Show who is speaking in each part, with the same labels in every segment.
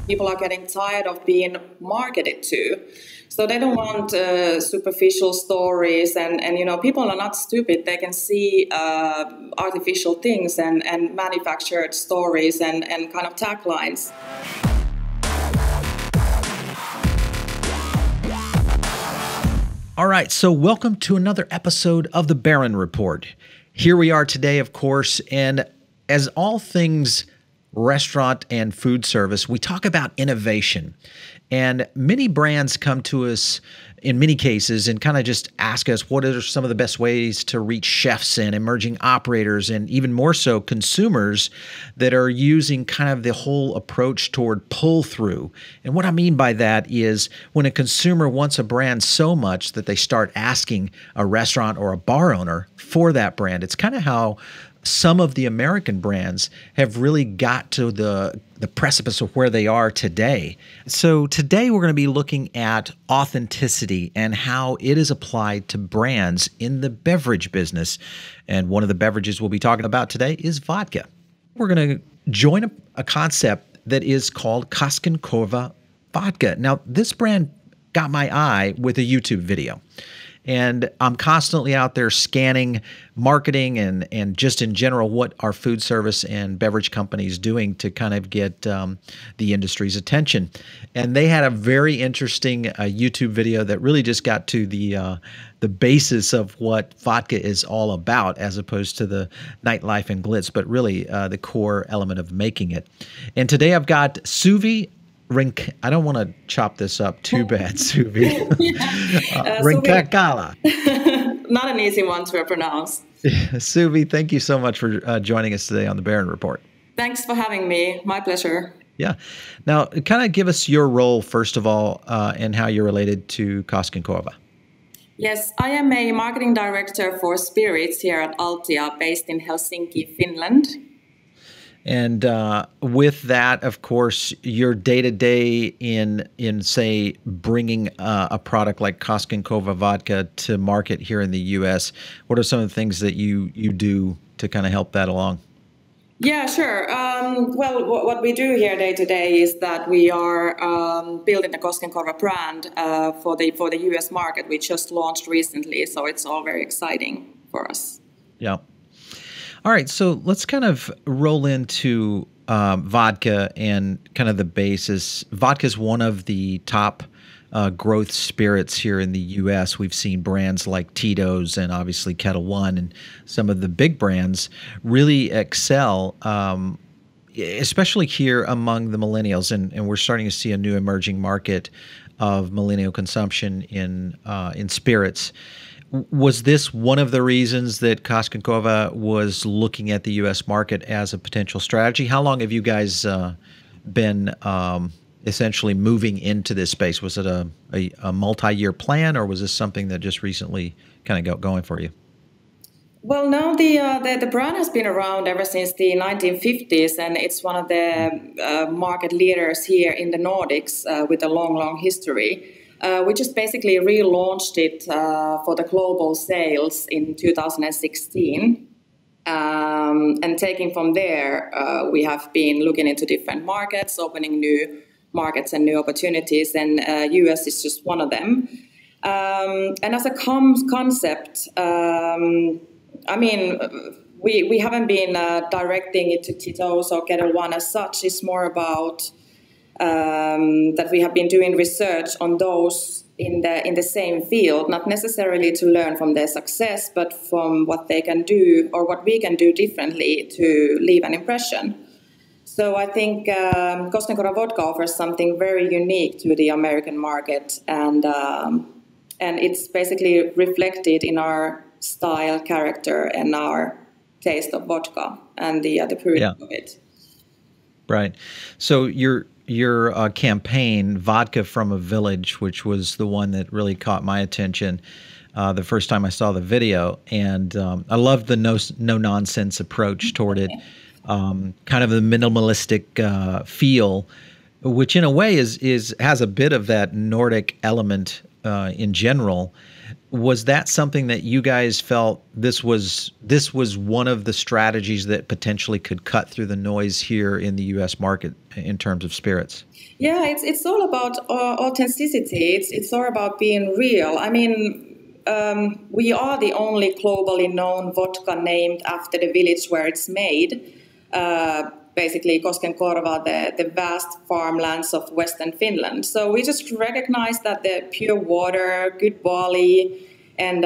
Speaker 1: people are getting tired of being marketed to. So they don't want superficial stories, and people are not stupid. They can see artificial things and manufactured stories and kind of taglines.
Speaker 2: All right, so welcome to another episode of the Barron Report. Here we are today, of course, and as all things restaurant and food service, we talk about innovation. And many brands come to us in many cases and kind of just ask us what are some of the best ways to reach chefs and emerging operators and even more so consumers that are using kind of the whole approach toward pull through. And what I mean by that is when a consumer wants a brand so much that they start asking a restaurant or a bar owner for that brand. It's kind of how some of the American brands have really got to the precipice of where they are today. So today we're going to be looking at authenticity and how it is applied to brands in the beverage business. And one of the beverages we'll be talking about today is vodka. We're going to join a concept that is called Koskenkorva Vodka. Now, this brand got my eye with a YouTube video. And I'm constantly out there scanning marketing and just in general what are food service and beverage companies doing to kind of get the industry's attention. And they had a very interesting YouTube video that really just got to the basis of what vodka is all about, as opposed to the nightlife and glitz, but really the core element of making it. And today I've got Suvi I don't want to chop this up too bad, Suvi. Reinikkala.
Speaker 1: Not an easy one to pronounce.
Speaker 2: Suvi, thank you so much for joining us today on the Barron Report.
Speaker 1: Thanks for having me. My pleasure.
Speaker 2: Yeah. Now, kind of give us your role, first of all, and how you're related to Koskenkorva.
Speaker 1: Yes, I am a marketing director for spirits here at Altia, based in Helsinki, Finland.
Speaker 2: And with that, of course, your day-to-day in say, bringing a product like Koskenkorva Vodka to market here in the U.S., what are some of the things that you do to kind of help that along?
Speaker 1: Yeah, sure. Well, what we do here day-to-day is that we are building the Koskenkorva brand for the U.S. market. We just launched recently, so it's all very exciting for us.
Speaker 2: Yeah. All right, so let's kind of roll into vodka and kind of the basis. Vodka is one of the top growth spirits here in the U.S. We've seen brands like Tito's and obviously Kettle One and some of the big brands really excel, especially here among the millennials. And we're starting to see a new emerging market of millennial consumption in spirits. Was this one of the reasons that Koskenkorva was looking at the U.S. market as a potential strategy? How long have you guys been essentially moving into this space? Was it a multi-year plan, or was this something that just recently kind of got going for you?
Speaker 1: Well, no, the brand has been around ever since the 1950s, and it's one of the market leaders here in the Nordics with a long, long history. We just basically relaunched it for the global sales in 2016. And taking from there, we have been looking into different markets, opening new markets and new opportunities, and US is just one of them. And as a concept, I mean, we haven't been directing it to Tito's or Kettle One as such. It's more about that we have been doing research on those in the same field, not necessarily to learn from their success, but from what they can do or what we can do differently to leave an impression. So I think Koskenkorva Vodka offers something very unique to the American market, and it's basically reflected in our style, character, and our taste of vodka and the purity of it.
Speaker 2: Right. So your campaign, Vodka from a Village, which was the one that really caught my attention the first time I saw the video, and I loved the no-nonsense approach toward it, kind of the minimalistic feel, which in a way has a bit of that Nordic element in general. Was that something that you guys felt this was one of the strategies that potentially could cut through the noise here in the U.S. market in terms of spirits?
Speaker 1: Yeah, it's all about authenticity. It's all about being real. I mean, we are the only globally known vodka named after the village where it's made. Basically, Koskenkorva, the vast farmlands of Western Finland. So we just recognize that the pure water, good barley, and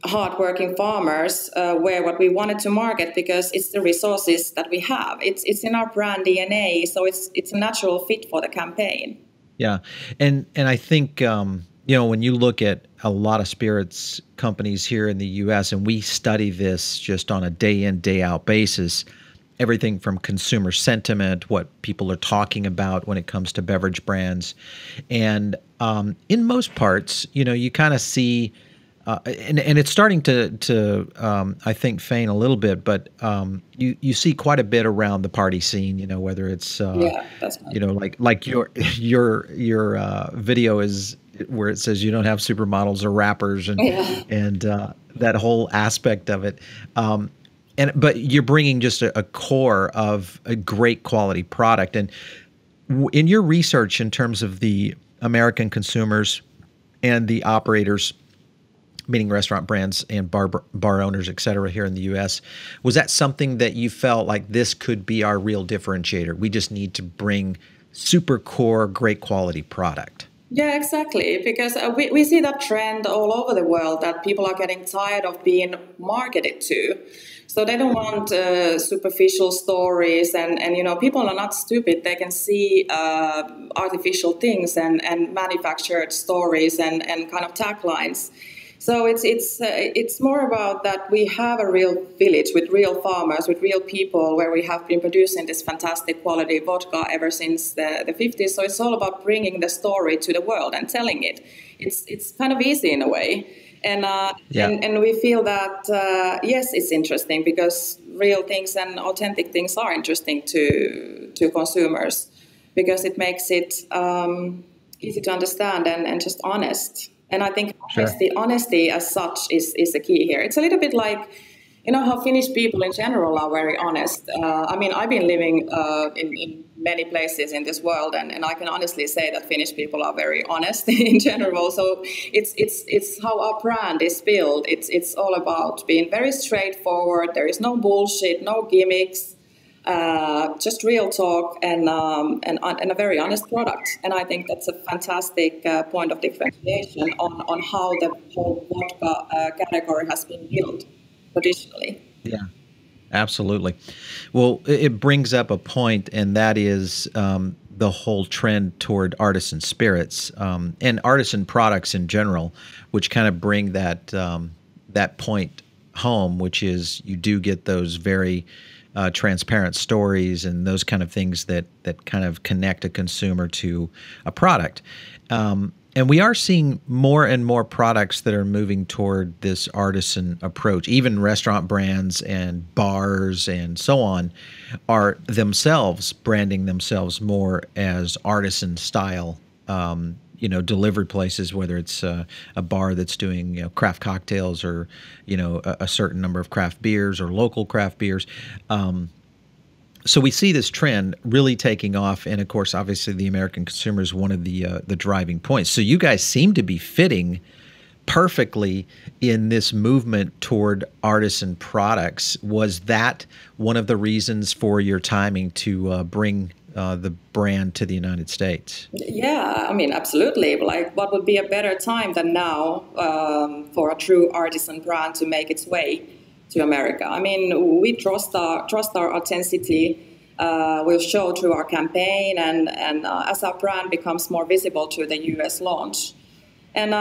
Speaker 1: hardworking farmers were what we wanted to market because it's the resources that we have. It's in our brand DNA, so it's a natural fit for the campaign.
Speaker 2: Yeah, and I think when you look at a lot of spirits companies here in the U.S. and we study this just on a day in day out basis. Everything from consumer sentiment, what people are talking about when it comes to beverage brands. And in most parts, you kind of see, and it's starting to I think, feign a little bit, but you see quite a bit around the party scene, whether it's,
Speaker 1: that's right.
Speaker 2: like your video is where it says you don't have supermodels or rappers and that whole aspect of it. But you're bringing just a core of a great quality product. And in your research in terms of the American consumers and the operators, meaning restaurant brands and bar owners, et cetera, here in the U.S., was that something that you felt like this could be our real differentiator? We just need to bring super core, great quality product.
Speaker 1: Yeah, exactly. Because we see that trend all over the world that people are getting tired of being marketed to. So they don't want superficial stories, and people are not stupid. They can see artificial things and manufactured stories and kind of taglines. So it's more about that we have a real village with real farmers, with real people, where we have been producing this fantastic quality vodka ever since the 50s. So it's all about bringing the story to the world and telling it. It's kind of easy in a way. And we feel that, yes, it's interesting because real things and authentic things are interesting to consumers because it makes it easy to understand and just honest. And I think honesty as such is the key here. It's a little bit like, how Finnish people in general are very honest. I mean, I've been living in many places in this world, and I can honestly say that Finnish people are very honest in general. So it's how our brand is built. It's all about being very straightforward. There is no bullshit, no gimmicks, just real talk and a very honest product. And I think that's a fantastic point of differentiation on how the whole vodka category has been built traditionally.
Speaker 2: Yeah, absolutely. Well, it brings up a point, and that is the whole trend toward artisan spirits and artisan products in general, which kind of bring that point home, which is you do get those very transparent stories and those kind of things that kind of connect a consumer to a product. And we are seeing more and more products that are moving toward this artisan approach. Even restaurant brands and bars and so on are themselves branding themselves more as artisan style, delivery places, whether it's a bar that's doing craft cocktails or, a certain number of craft beers or local craft beers. So we see this trend really taking off, and of course, obviously, the American consumer is one of the driving points. So you guys seem to be fitting perfectly in this movement toward artisan products. Was that one of the reasons for your timing to bring the brand to the United States?
Speaker 1: Yeah, I mean, absolutely. Like, what would be a better time than now for a true artisan brand to make its way to America? I mean, we trust our authenticity. We'll show through our campaign, and as our brand becomes more visible to the U.S. launch. And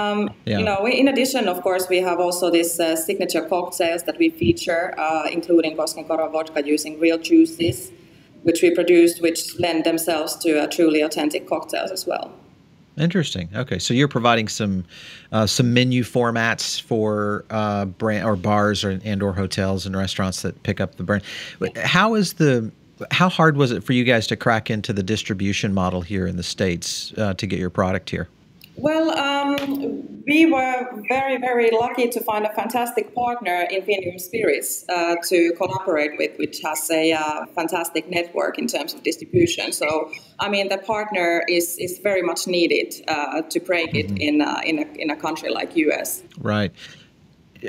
Speaker 1: in addition, of course, we have also these signature cocktails that we feature, including Koskenkorva Vodka using real juices, which we produced, which lend themselves to truly authentic cocktails as well.
Speaker 2: Interesting. Okay, so you're providing some menu formats for brand or bars or hotels and restaurants that pick up the brand. How hard was it for you guys to crack into the distribution model here in the States to get your product here?
Speaker 1: Well, we were very, very lucky to find a fantastic partner in Finnish Spirits to collaborate with, which has a fantastic network in terms of distribution. So, I mean, the partner is very much needed to break it in a country like US.
Speaker 2: Right.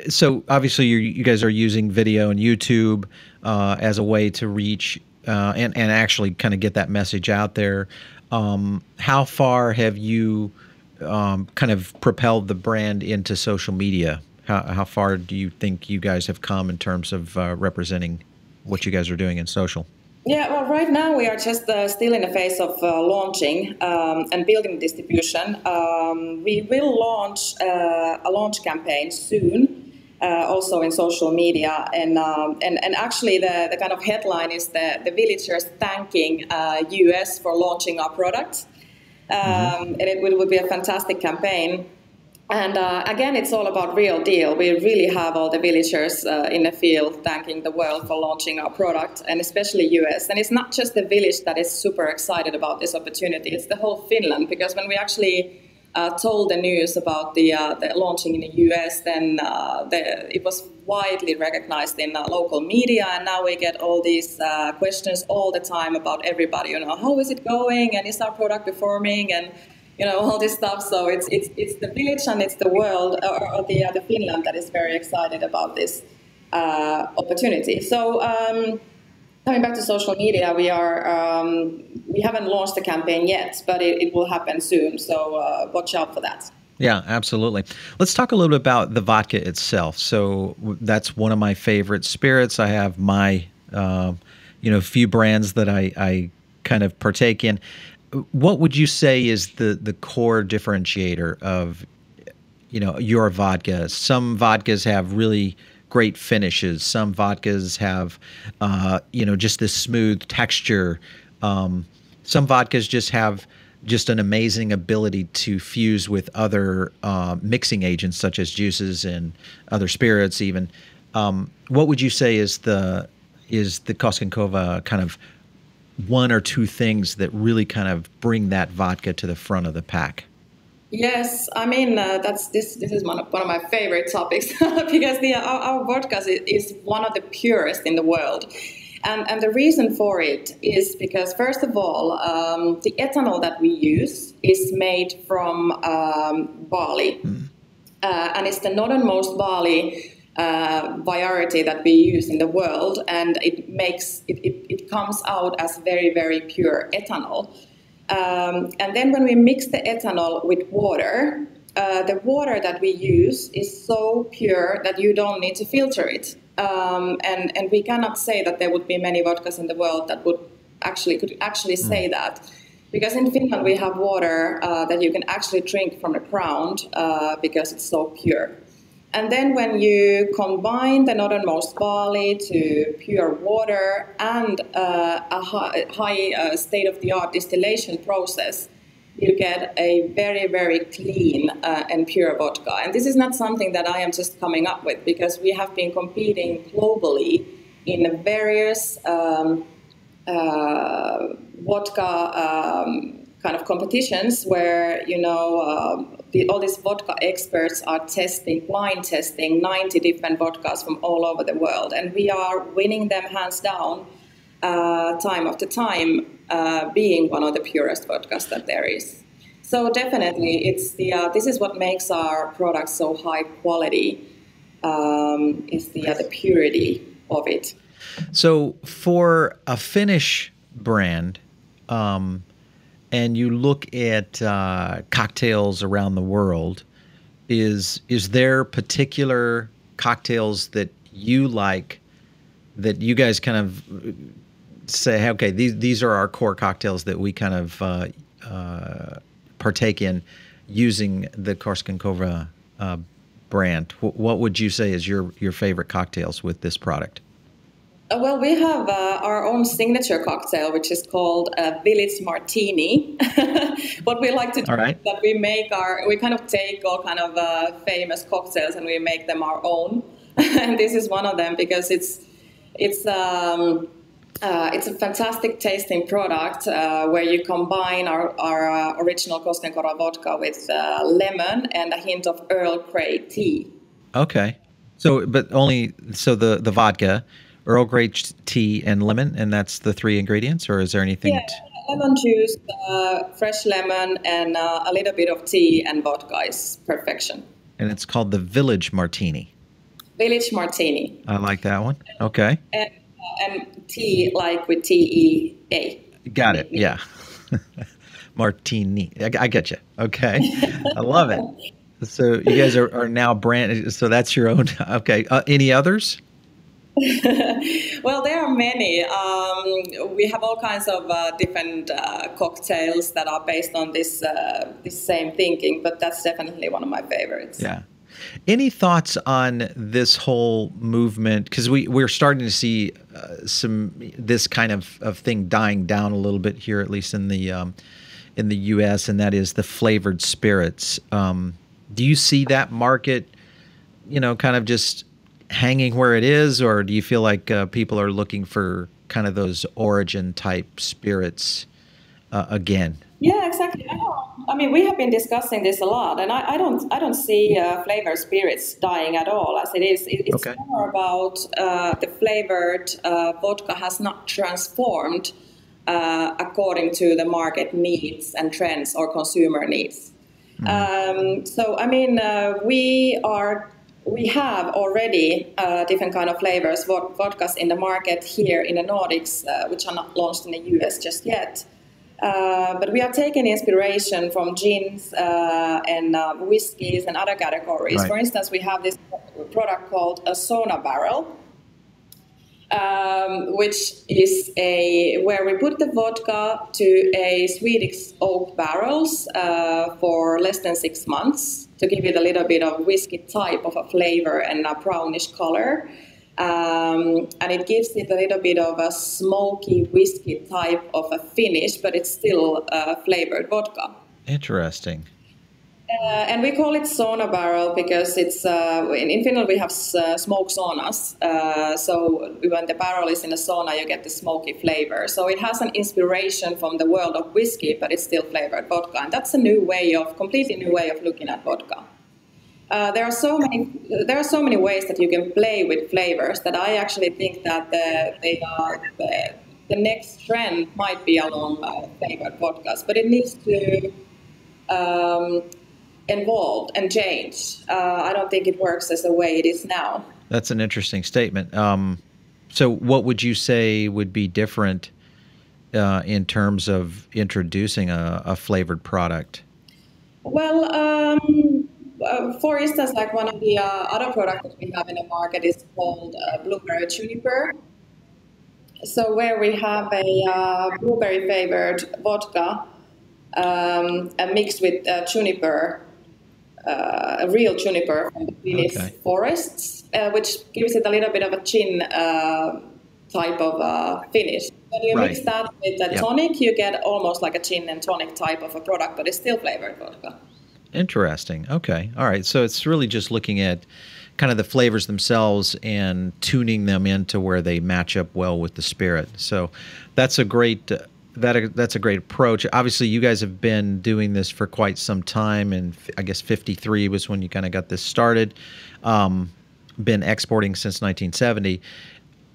Speaker 2: So obviously you guys are using video and YouTube as a way to reach and actually kind of get that message out there. How far have you kind of propelled the brand into social media? How far do you think you guys have come in terms of representing what you guys are doing in social?
Speaker 1: Yeah, well, right now we are just still in the phase of launching and building distribution. We will launch a launch campaign soon, also in social media, and actually the kind of headline is the villagers thanking US for launching our product, and it will be a fantastic campaign. And again, it's all about real deal. We really have all the villagers in the field thanking the world for launching our product, and especially US. And it's not just the village that is super excited about this opportunity. It's the whole Finland, because when we actually told the news about the launching in the US, then it was widely recognized in local media. And now we get all these questions all the time about everybody, how is it going? And is our product performing? And all this stuff. So it's the village and it's the world, or the Finland, that is very excited about this opportunity. So coming back to social media, we haven't launched the campaign yet, but it will happen soon. So watch out for that.
Speaker 2: Yeah, absolutely. Let's talk a little bit about the vodka itself. So that's one of my favorite spirits. I have my few brands that I kind of partake in. What would you say is the core differentiator of, your vodka? Some vodkas have really great finishes. Some vodkas have, just this smooth texture. Some vodkas just have an amazing ability to fuse with other mixing agents, such as juices and other spirits even. What would you say is the Koskenkorva kind of one or two things that really kind of bring that vodka to the front of the pack?
Speaker 1: Yes, I mean this is one of my favorite topics because our vodka is one of the purest in the world, and the reason for it is because, first of all, the ethanol that we use is made from barley, and it's the northernmost barley variety that we use in the world, and it comes out as very, very pure ethanol. And then when we mix the ethanol with water, the water that we use is so pure that you don't need to filter it. And we cannot say that there would be many vodkas in the world that could actually say that. Because in Finland we have water that you can actually drink from the ground because it's so pure. And then when you combine the northernmost barley to pure water and a high state-of-the-art distillation process, you get a very, very clean and pure vodka. And this is not something that I am just coming up with, because we have been competing globally in various vodka kind of competitions where, all these vodka experts are blind testing 90 different vodkas from all over the world. And we are winning them hands down, time after time, being one of the purest vodkas that there is. So definitely it's this is what makes our product so high quality, is the purity of it.
Speaker 2: So for a Finnish brand, and you look at cocktails around the world, is there particular cocktails that you like that you guys kind of say, okay, these are our core cocktails that we kind of partake in using the Koskenkorva brand? What would you say is your favorite cocktails with this product?
Speaker 1: Well, we have our own signature cocktail, which is called Village Martini. What we like to do is that we kind of take all kind of famous cocktails and we make them our own. And this is one of them because it's It's a fantastic tasting product where you combine our original Koskenkorva Vodka with lemon and a hint of Earl Grey tea.
Speaker 2: Okay. So, but only so the vodka, Earl Grey tea, and lemon, and that's the three ingredients, or is there
Speaker 1: Yeah,
Speaker 2: anything?
Speaker 1: lemon juice, fresh lemon, and a little bit of tea and vodka is perfection.
Speaker 2: And it's called the Village Martini.
Speaker 1: Village Martini.
Speaker 2: I like that one. Okay.
Speaker 1: And tea like with TEA.
Speaker 2: Got it. Yeah. Martini. I get you. Okay. I love it. So you guys are now branded. So that's your own. Okay. Any others?
Speaker 1: Well, there are many. We have all kinds of different cocktails that are based on this same thinking, but that's definitely one of my favorites.
Speaker 2: Yeah. Any thoughts on this whole movement? Because we're starting to see this kind of thing dying down a little bit here, at least in the U.S., and that is the flavored spirits. Do you see that market, kind of just hanging where it is, or do you feel like people are looking for kind of those origin type spirits again?
Speaker 1: Yeah, exactly. I mean, we have been discussing this a lot, and I don't see flavored spirits dying at all. As it is, it's
Speaker 2: Okay.
Speaker 1: more about the flavored vodka has not transformed according to the market needs and trends or consumer needs. So, I mean, we have already different kind of flavors, vodkas in the market here in the Nordics, which are not launched in the US just yet. But we are taking inspiration from gins and whiskeys and other categories.
Speaker 2: Right.
Speaker 1: For instance, we have this product called a sauna barrel, which is where we put the vodka to a Swedish oak barrels for less than 6 months to give it a little bit of whiskey type of a flavor and a brownish color. And it gives it a little bit of a smoky whiskey type of a finish, but it's still flavored vodka.
Speaker 2: Interesting.
Speaker 1: And we call it sauna barrel because it's in Finland we have smoke saunas. So when the barrel is in a sauna, you get the smoky flavor. So it has an inspiration from the world of whiskey, but it's still flavored vodka. And that's a completely new way of looking at vodka. There are so many ways that you can play with flavors that I actually think that the next trend might be along flavored vodkas, but it needs to evolve and change. I don't think it works as the way it is now.
Speaker 2: That's an interesting statement. So what would you say would be different in terms of introducing a flavored product?
Speaker 1: Well, for instance, like one of the other products that we have in the market is called blueberry juniper. So where we have a blueberry flavored vodka and mixed with juniper, a real juniper from the Finnish forests, which gives it a little bit of a gin type of finish. When you mix that with a tonic, you get almost like a gin and tonic type of a product, but it's still flavored vodka.
Speaker 2: Interesting. Okay. All right. So it's really just looking at kind of the flavors themselves and tuning them into where they match up well with the spirit. So that's a great that's a great approach. Obviously, you guys have been doing this for quite some time, and I guess 53 was when you kind of got this started. Been exporting since 1970.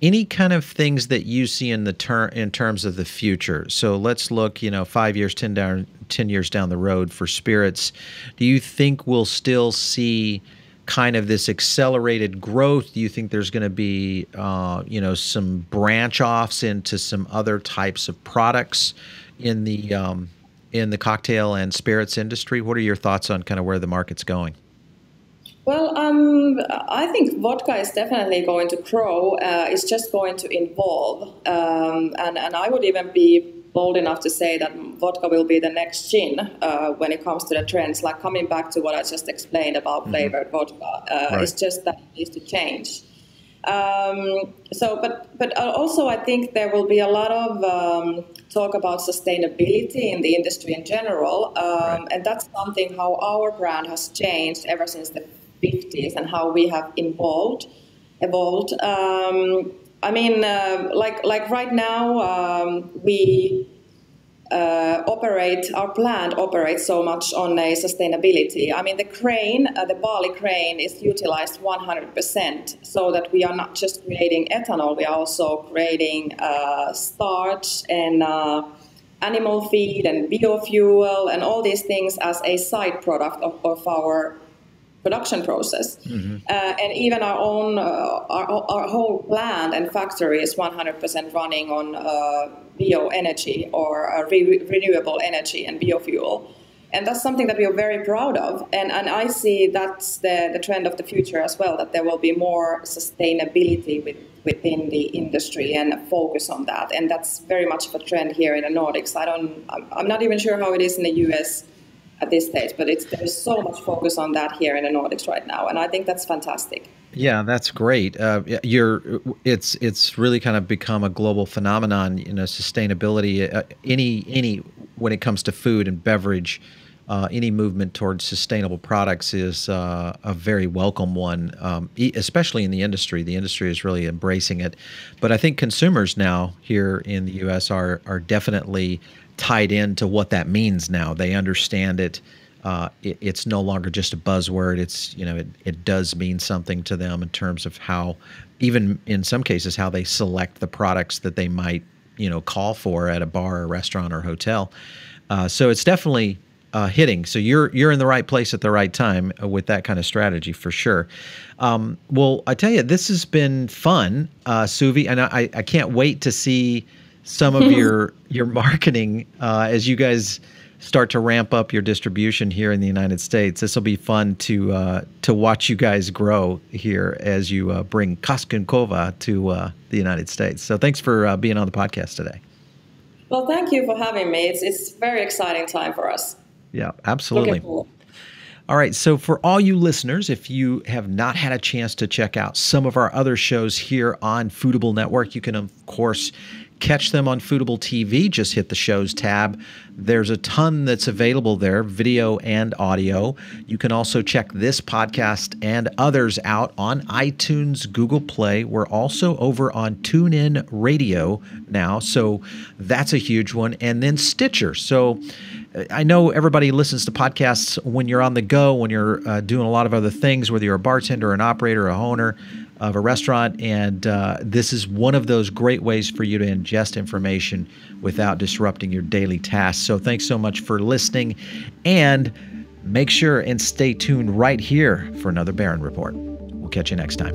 Speaker 2: Any kind of things that you see in terms of the future? So let's look, 5 years, 10 years down the road for spirits. Do you think we'll still see kind of this accelerated growth? Do you think there's going to be, some branch offs into some other types of products in the cocktail and spirits industry? What are your thoughts on kind of where the market's going?
Speaker 1: Well, I think vodka is definitely going to grow. It's just going to evolve. And I would even be bold enough to say that vodka will be the next gin when it comes to the trends. Like coming back to what I just explained about flavored vodka. It's just that it needs to change. But also I think there will be a lot of talk about sustainability in the industry in general. And that's something how our brand has changed ever since the 50s and how we have evolved. I mean, like right now, we our plant operates so much on a sustainability. I mean, the barley grain is utilized 100%, so that we are not just creating ethanol, we are also creating starch and animal feed and biofuel and all these things as a side product of our production process. Mm-hmm. And even our own, our whole plant and factory is 100% running on bioenergy or renewable energy and biofuel. And that's something that we are very proud of. And I see that's the trend of the future as well, that there will be more sustainability within the industry and a focus on that. And that's very much of a trend here in the Nordics. I'm not even sure how it is in the US at this stage, but there's so much focus on that here in the Nordics right now, and I think that's fantastic.
Speaker 2: Yeah, that's great. It's really kind of become a global phenomenon. Sustainability. Any when it comes to food and beverage, any movement towards sustainable products is a very welcome one, especially in the industry. The industry is really embracing it, but I think consumers now here in the U.S. are definitely tied into what that means now. They understand it. It's no longer just a buzzword. It's, it does mean something to them in terms of how, even in some cases, how they select the products that they might, call for at a bar or restaurant or hotel. So it's definitely hitting. So you're in the right place at the right time with that kind of strategy for sure. Well, I tell you, this has been fun, Suvi, and I can't wait to see some of your marketing as you guys start to ramp up your distribution here in the United States. This will be fun to watch you guys grow here as you bring Koskenkorva to the United States. So thanks for being on the podcast today.
Speaker 1: Well, thank you for having me. It's a very exciting time for us.
Speaker 2: Yeah, absolutely. All right. So for all you listeners, if you have not had a chance to check out some of our other shows here on Foodable Network, you can, of course, catch them on Foodable TV. Just hit the shows tab. There's a ton that's available there, video and audio. You can also check this podcast and others out on iTunes, Google Play. We're also over on TuneIn Radio now, so that's a huge one. And then Stitcher. So I know everybody listens to podcasts when you're on the go, when you're doing a lot of other things, whether you're a bartender, an operator, a owner of a restaurant, and this is one of those great ways for you to ingest information without disrupting your daily tasks. So thanks so much for listening, and make sure and stay tuned right here for another Barron Report. We'll catch you next time.